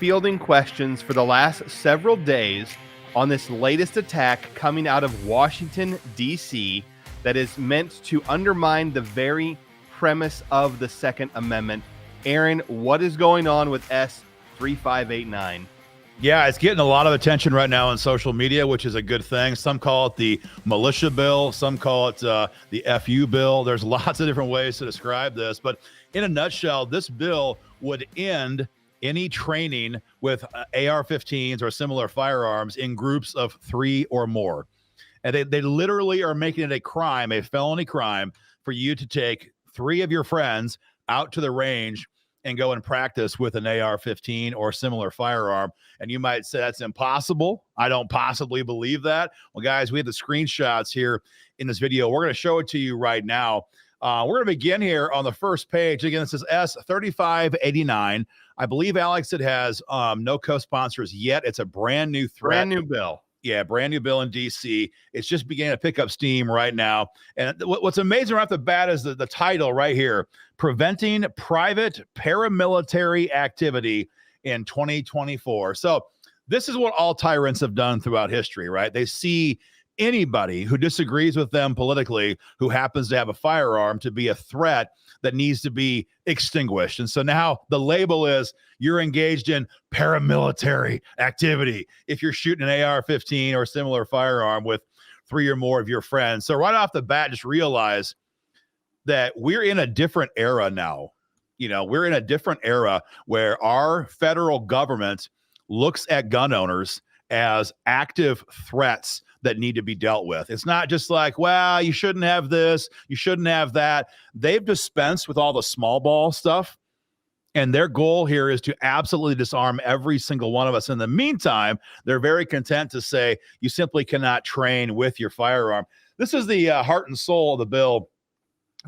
fielding questions for the last several days on this latest attack coming out of Washington, D.C., that is meant to undermine the very premise of the Second Amendment. Aaron, what is going on with S.3589? Yeah, it's getting a lot of attention right now on social media, which is a good thing. Some call it the militia bill. Some call it the FU bill. There's lots of different ways to describe this. But in a nutshell, this bill would end any training with AR-15s or similar firearms in groups of 3 or more. And they literally are making it a crime, a felony crime, for you to take 3 of your friends out to the range and go and practice with an AR-15 or similar firearm. And you might say that's impossible. I don't possibly believe that. Well, guys, we have the screenshots here in this video. We're going to show it to you right now. We're going to begin here on the first page. Again, this is S.3589. I believe, Alex, it has no co-sponsors yet. It's a brand new threat. Brand new bill. Yeah, brand new bill in D.C. It's just beginning to pick up steam right now. And what's amazing right off the bat is the title right here, Preventing Private Paramilitary Activity in 2024. So this is what all tyrants have done throughout history, right? They see anybody who disagrees with them politically, who happens to have a firearm, to be a threat that needs to be extinguished. And so now the label is you're engaged in paramilitary activity if you're shooting an AR-15 or similar firearm with 3 or more of your friends. So right off the bat, just realize that we're in a different era now. You know, we're in a different era where our federal government looks at gun owners as active threats that need to be dealt with. It's not just like, well, you shouldn't have this, you shouldn't have that. They've dispensed with all the small ball stuff, and their goal here is to absolutely disarm every single one of us. In the meantime, they're very content to say you simply cannot train with your firearm. This is the heart and soul of the bill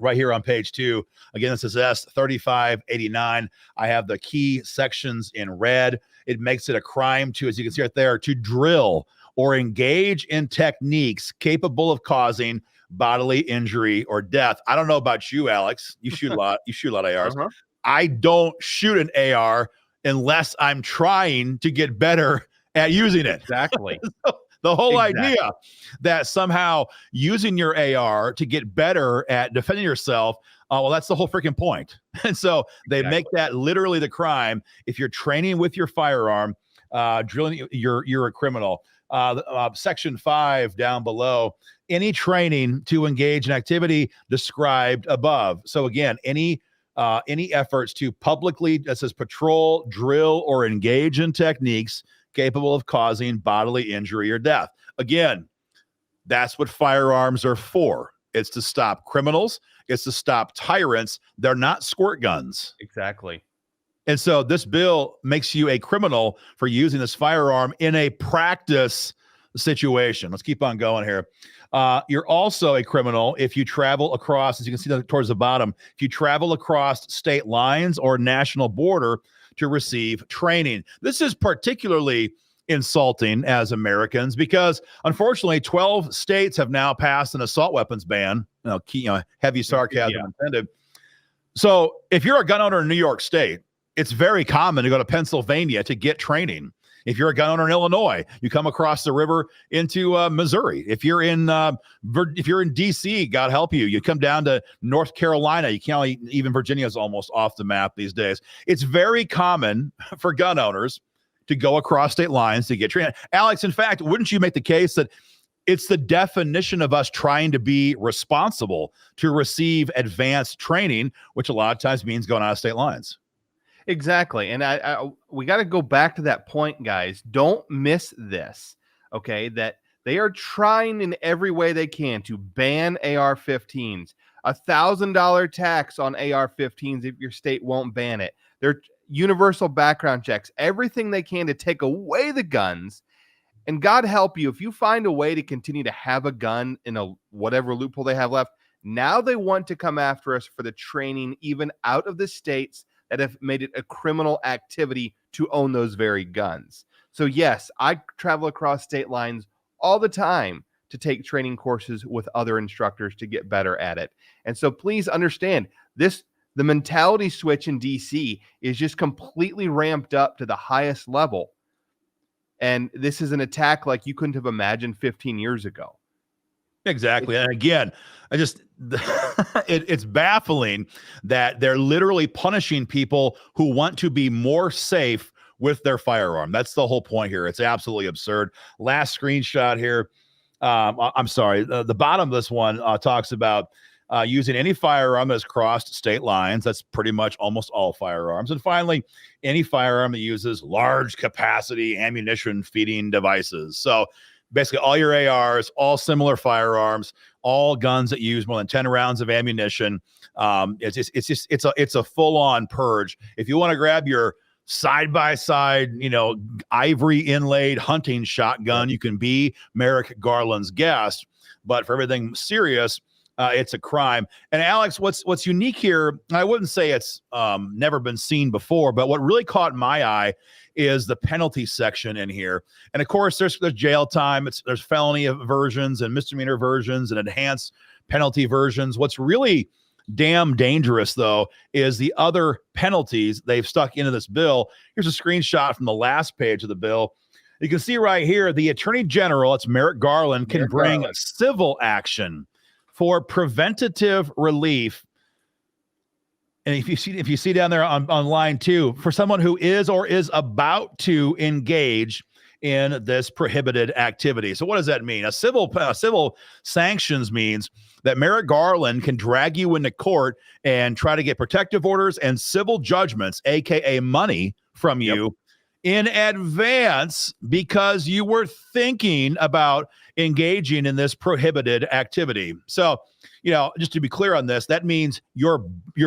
right here on page 2. Again, this is S.3589. I have the key sections in red. It makes it a crime to, as you can see right there, to drill or engage in techniques capable of causing bodily injury or death. I don't know about you, Alex. You shoot a lot. You shoot a lot of ARs. Uh-huh. I don't shoot an AR unless I'm trying to get better at using it. Exactly. The whole idea that somehow using your AR to get better at defending yourself, well, that's the whole freaking point. And so they make that literally the crime. If you're training with your firearm, drilling, you're a criminal. Section 5 down below, any training to engage in activity described above. So again, any efforts to publicly, that says patrol, drill, or engage in techniques capable of causing bodily injury or death. Again, that's what firearms are for. It's to stop criminals. It's to stop tyrants. They're not squirt guns. Exactly. And so this bill makes you a criminal for using this firearm in a practice situation. Let's keep on going here. You're also a criminal if you travel across, as you can see towards the bottom, if you travel across state lines or national border to receive training. This is particularly insulting as Americans because, unfortunately, 12 states have now passed an assault weapons ban. Heavy sarcasm intended. So if you're a gun owner in New York State, it's very common to go to Pennsylvania to get training. If you're a gun owner in Illinois, you come across the river into Missouri. If you're in D.C., God help you, you come down to North Carolina. You can't even Virginia is almost off the map these days. It's very common for gun owners to go across state lines to get training. Alex, in fact, wouldn't you make the case that it's the definition of us trying to be responsible to receive advanced training, which a lot of times means going out of state lines? Exactly. And we got to go back to that point, guys. Don't miss this, okay? That they are trying in every way they can to ban AR-15s. $1,000 tax on AR-15s if your state won't ban it. They're universal background checks, everything they can to take away the guns. And God help you, if you find a way to continue to have a gun in a whatever loophole they have left, now they want to come after us for the training even out of the states that have made it a criminal activity to own those very guns. So yes, I travel across state lines all the time to take training courses with other instructors to get better at it. And so please understand, this The mentality switch in DC is just completely ramped up to the highest level. And this is an attack like you couldn't have imagined 15 years ago. Exactly. And again, it's baffling that they're literally punishing people who want to be more safe with their firearm. That's the whole point here. It's absolutely absurd. Last screenshot here. I'm sorry. The bottom of this one talks about using any firearm that has crossed state lines. That's pretty much almost all firearms. And finally, any firearm that uses large capacity ammunition feeding devices. So basically all your ARs, all similar firearms, all guns that use more than 10 rounds of ammunition. It's a full-on purge. If you want to grab your side-by-side, ivory inlaid hunting shotgun, you can be Merrick Garland's guest. But for everything serious, it's a crime. And Alex, what's unique here, I wouldn't say it's never been seen before, but what really caught my eye is the penalty section in here. And of course, there's jail time. There's felony versions and misdemeanor versions and enhanced penalty versions. What's really damn dangerous, though, is the other penalties they've stuck into this bill. Here's a screenshot from the last page of the bill. You can see right here, the Attorney General, it's Merrick Garland, can bring civil action for preventative relief. And if you see down there on line 2, for someone who is or is about to engage in this prohibited activity. So what does that mean? A civil sanctions means that Merrick Garland can drag you into court and try to get protective orders and civil judgments, aka money, from you in advance because you were thinking about engaging in this prohibited activity. So, just to be clear on this, that means you're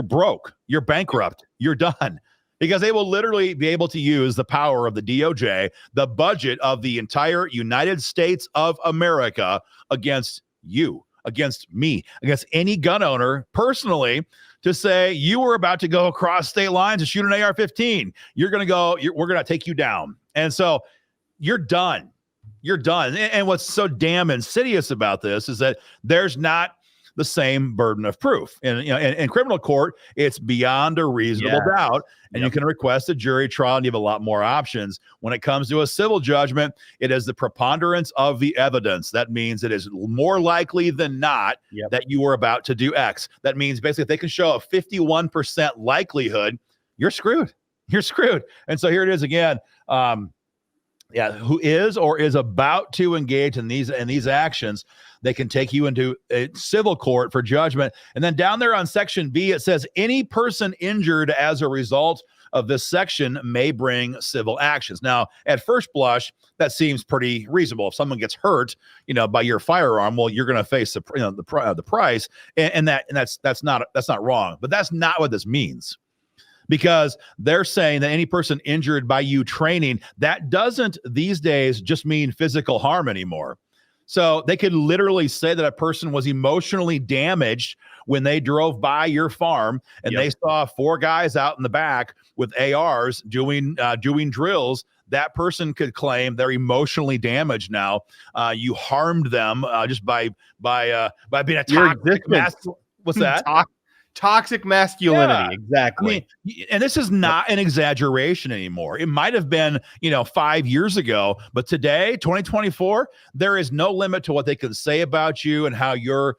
broke, you're bankrupt, you're done, because they will literally be able to use the power of the DOJ, the budget of the entire United States of America against you, against me, against any gun owner personally, to say you were about to go across state lines and shoot an AR-15. We're going to take you down. And so you're done. You're done. And what's so damn insidious about this is that there's not the same burden of proof. And in criminal court, it's beyond a reasonable doubt, and you can request a jury trial and you have a lot more options. When it comes to a civil judgment, it is the preponderance of the evidence. That means it is more likely than not that you were about to do X. That means basically if they can show a 51% likelihood, you're screwed. You're screwed. And so here it is again. Who is or is about to engage in these actions, they can take you into a civil court for judgment. And then down there on section B, it says any person injured as a result of this section may bring civil actions. Now, at first blush, that seems pretty reasonable. If someone gets hurt, by your firearm, well, you're going to face the price, and that's not wrong. But that's not what this means. Because they're saying that any person injured by you training, that doesn't these days just mean physical harm anymore. So they could literally say that a person was emotionally damaged when they drove by your farm and they saw 4 guys out in the back with ARs doing drills. That person could claim they're emotionally damaged now. You harmed them just by being a toxic what's that? Toxic masculinity. Exactly. I mean, and this is not an exaggeration anymore. It might have been, 5 years ago, but today, 2024, there is no limit to what they can say about you and how your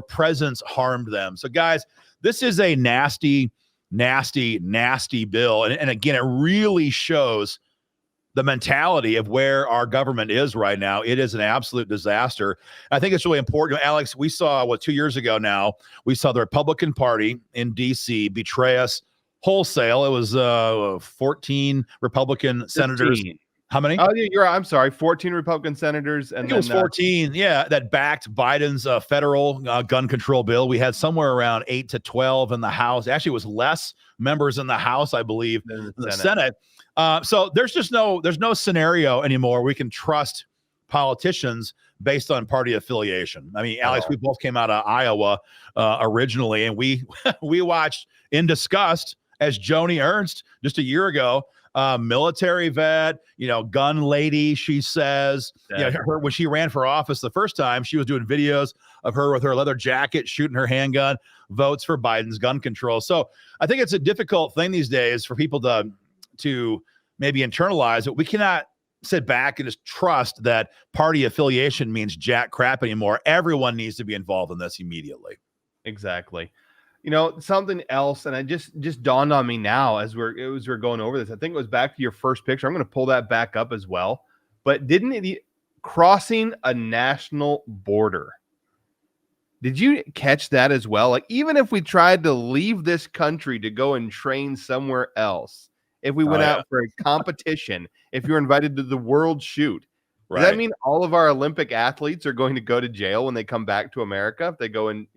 presence harmed them. So guys, this is a nasty, nasty, nasty bill. And again, it really shows the mentality of where our government is right now. It is an absolute disaster. I think it's really important. Alex, we saw 2 years ago now, we saw the Republican Party in DC betray us wholesale. It was 14 Republican senators. How many? Oh, I'm sorry. 14 Republican senators. And it was 14. That backed Biden's federal gun control bill. We had somewhere around 8 to 12 in the House. Actually, it was less members in the House, I believe, than the Senate. So there's no scenario anymore we can trust politicians based on party affiliation. I mean, Alex, we both came out of Iowa originally, and we watched in disgust as Joni Ernst just a year ago military vet, gun lady, she says. Exactly. Her, when she ran for office the first time, she was doing videos of her with her leather jacket, shooting her handgun, votes for Biden's gun control. So I think it's a difficult thing these days for people to maybe internalize it. We cannot sit back and just trust that party affiliation means jack crap anymore. Everyone needs to be involved in this immediately. Exactly. Something else, and I just dawned on me now as we're going over this. I think it was back to your first picture. I'm going to pull that back up as well. But didn't it crossing a national border? Did you catch that as well? Like, even if we tried to leave this country to go and train somewhere else, if we went out for a competition, if you're invited to the World Shoot, does that mean all of our Olympic athletes are going to go to jail when they come back to America? If they go and,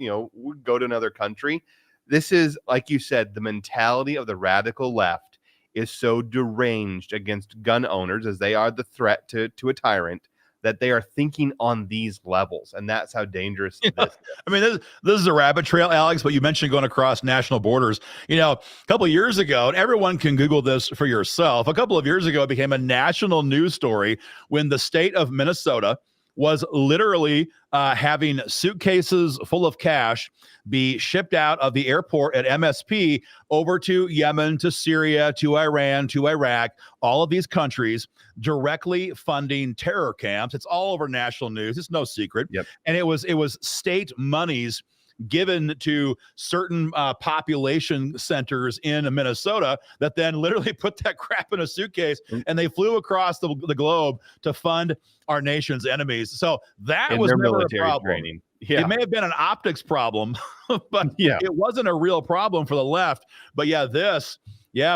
go to another country? This is, like you said, the mentality of the radical left is so deranged against gun owners, as they are the threat to a tyrant, that they are thinking on these levels. And that's how dangerous this is. I mean, this is a rabbit trail, Alex, but you mentioned going across national borders. A couple of years ago, and everyone can Google this for yourself. A couple of years ago, it became a national news story when the state of Minnesota was literally having suitcases full of cash be shipped out of the airport at MSP over to Yemen, to Syria, to Iran, to Iraq, all of these countries, directly funding terror camps. It's all over national news. It's no secret. Yep. And it was state monies given to certain population centers in Minnesota that then literally put that crap in a suitcase and they flew across the globe to fund our nation's enemies. So that was never a problem. Training. Yeah. It may have been an optics problem, but it wasn't a real problem for the left. But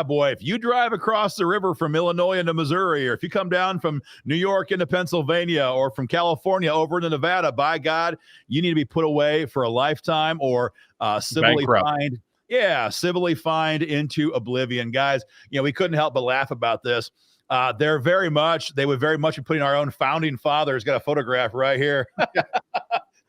boy, if you drive across the river from Illinois into Missouri, or if you come down from New York into Pennsylvania, or from California over into Nevada, by God, you need to be put away for a lifetime or civilly fined. Yeah, civilly fined into oblivion. Guys, we couldn't help but laugh about this. They would very much be putting our own founding fathers, got a photograph right here.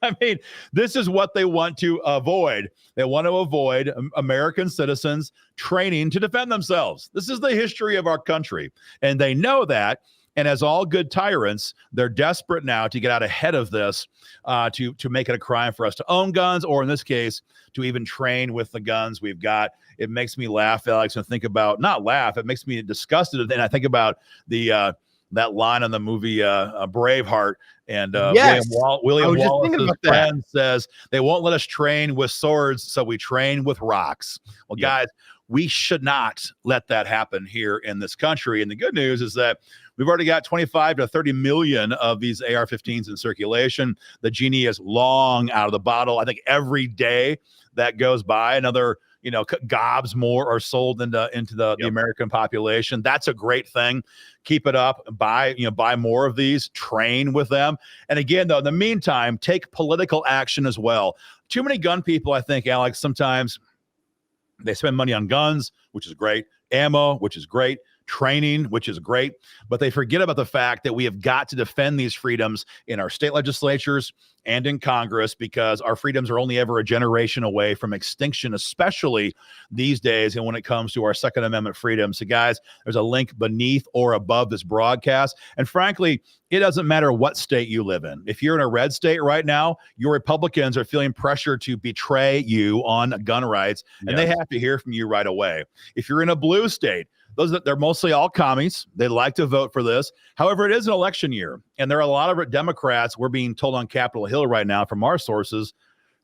I mean, this is what they want to avoid. They want to avoid American citizens training to defend themselves. This is the history of our country, and they know that. And as all good tyrants, they're desperate now to get out ahead of this, to make it a crime for us to own guns, or in this case, to even train with the guns we've got. It makes me laugh, Alex, and think about, not laugh, it makes me disgusted. And I think about that line on the movie Braveheart, and William Wallace's friend says, they won't let us train with swords, so we train with rocks. Well, guys, we should not let that happen here in this country. And the good news is that we've already got 25 to 30 million of these AR-15s in circulation. The genie is long out of the bottle. I think every day that goes by, another gobs more are sold into the American population. That's a great thing. Keep it up. Buy more of these. Train with them. And again, though, in the meantime, take political action as well. Too many gun people, I think, Alex, sometimes they spend money on guns, which is great, ammo, which is great, training, which is great, but they forget about the fact that we have got to defend these freedoms in our state legislatures and in Congress, because our freedoms are only ever a generation away from extinction, especially these days. And when it comes to our Second Amendment freedom. So guys, there's a link beneath or above this broadcast. And frankly, it doesn't matter what state you live in. If you're in a red state right now, your Republicans are feeling pressure to betray you on gun rights, and they have to hear from you right away. If you're in a blue state, they're mostly all commies. They like to vote for this. However, it is an election year, and there are a lot of Democrats, we're being told on Capitol Hill right now from our sources,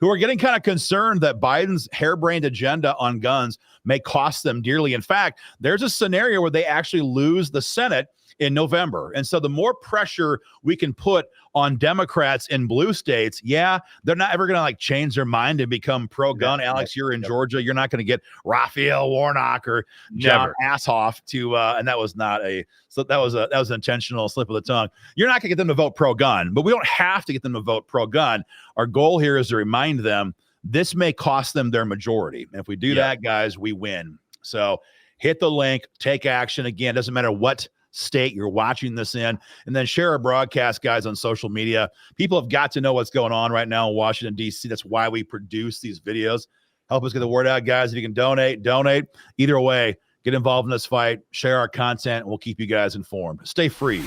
who are getting kind of concerned that Biden's harebrained agenda on guns may cost them dearly. In fact, there's a scenario where they actually lose the Senate in November. And so the more pressure we can put on Democrats in blue states, they're not ever going to change their mind and become pro-gun. Alex, you're in Georgia. You're not going to get Raphael Warnock or John Ashoff to, and that was an intentional slip of the tongue. You're not going to get them to vote pro-gun, but we don't have to get them to vote pro-gun. Our goal here is to remind them this may cost them their majority. And if we do that, guys, we win. So hit the link, take action. Again, it doesn't matter what state you're watching this in, and then share our broadcast, guys, on social media. People have got to know what's going on right now in Washington, D.C. That's why we produce these videos. Help us get the word out, guys. If you can donate. Either way, Get involved in this fight, share our content, and we'll keep you guys informed. Stay free.